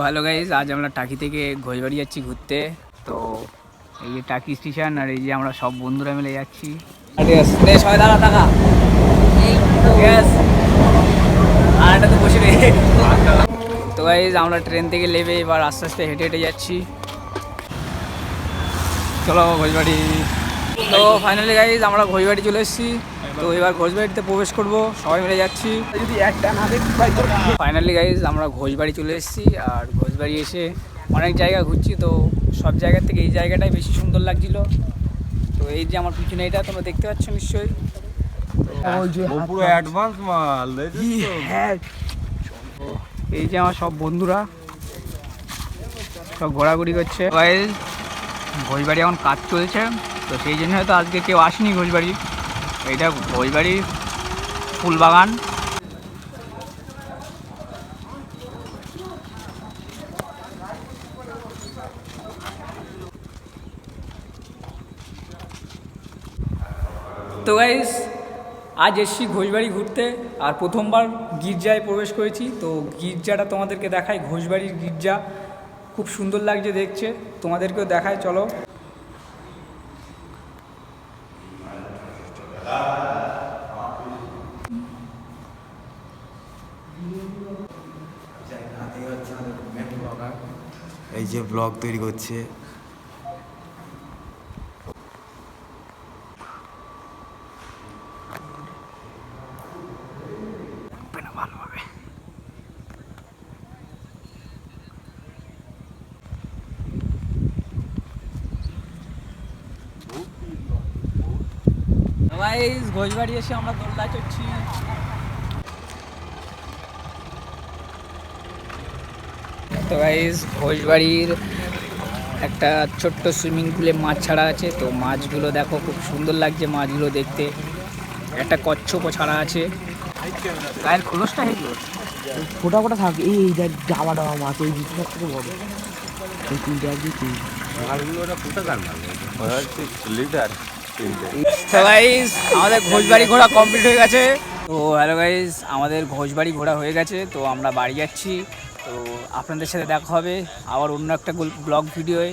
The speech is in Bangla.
হ্যালো গাইজ, আজ আমরা টাকি থেকে ঘোষবাড়ি যাচ্ছি ঘুরতে। তো এই যে টাকি স্টেশন, আর এই যে আমরা সব বন্ধুরা মিলে যাচ্ছি। আর এটা তো বসে রে। তো গাইজ আমরা ট্রেন থেকে নেমে এবার আস্তে আস্তে হেঁটে হেঁটে যাচ্ছি। চলো ঘোষবাড়ি। তো ফাইনালি গাইজ আমরা ঘোষবাড়ি চলে এসেছি। তো এবার ঘোষবাড়িতে প্রবেশ করব, সবাই মিলে যাচ্ছি। যদি একটা না ফাইনালি গাইজ আমরা ঘোষবাড়ি চলে এসেছি। আর ঘোষবাড়ি এসে অনেক জায়গা ঘুরছি, তো সব জায়গার থেকে এই জায়গাটাই বেশি সুন্দর লাগছিল। তো এই যে আমার পিছনে এটা তোমরা দেখতে পাচ্ছ নিশ্চয়ই। পুরো অ্যাডভান্স মাল হ্যাঁ, এই যে আমার সব বন্ধুরা সব ঘোরাঘুরি করছে। গাইজ ঘোষবাড়ি এখন কাজ চলছে, তো সেই জন্য হয়তো আজকে কেউ আসেনি ঘোষবাড়ি। এইটা ঘোষবাড়ি ফুলবাগান। তো গাইস আজ এসছি ঘোষবাড়ি ঘুরতে, আর প্রথমবার গির্জায় প্রবেশ করেছি। তো গির্জাটা তোমাদেরকে দেখাই, ঘোষবাড়ির গির্জা খুব সুন্দর লাগছে দেখছে, তোমাদেরকেও দেখায়। চলো। এই যে ব্লগ তৈরি করছে। ভালোভাবে ঘোষবাড়ি এসে আমরা দোলনা চড়ছি। তো গাইজ ঘোষবাড়ির একটা ছোট্ট সুইমিং পুলে মাছ ছাড়া আছে। তো মাছগুলো দেখো, খুব সুন্দর লাগছে মাছগুলো দেখতে। একটা কচ্ছপও ছাড়া আছে। গায়ের খোলসটা হেঁটে ফোটা ফোটা থাকে। এই দেখ জামা ডাওয়া মাছ, এই জিনিসটা থেকে বড় এই তিনটে আর কি তো গাইজ আমাদের ঘোষবাড়ি ঘোরা কমপ্লিট হয়ে গেছে। তো হ্যালো গাইজ, আমাদের ঘোষবাড়ি ঘোরা হয়ে গেছে। তো আমরা বাড়ি যাচ্ছি। তো আপনাদের সাথে দেখা হবে আবার অন্য একটা ব্লগ ভিডিওয়ে।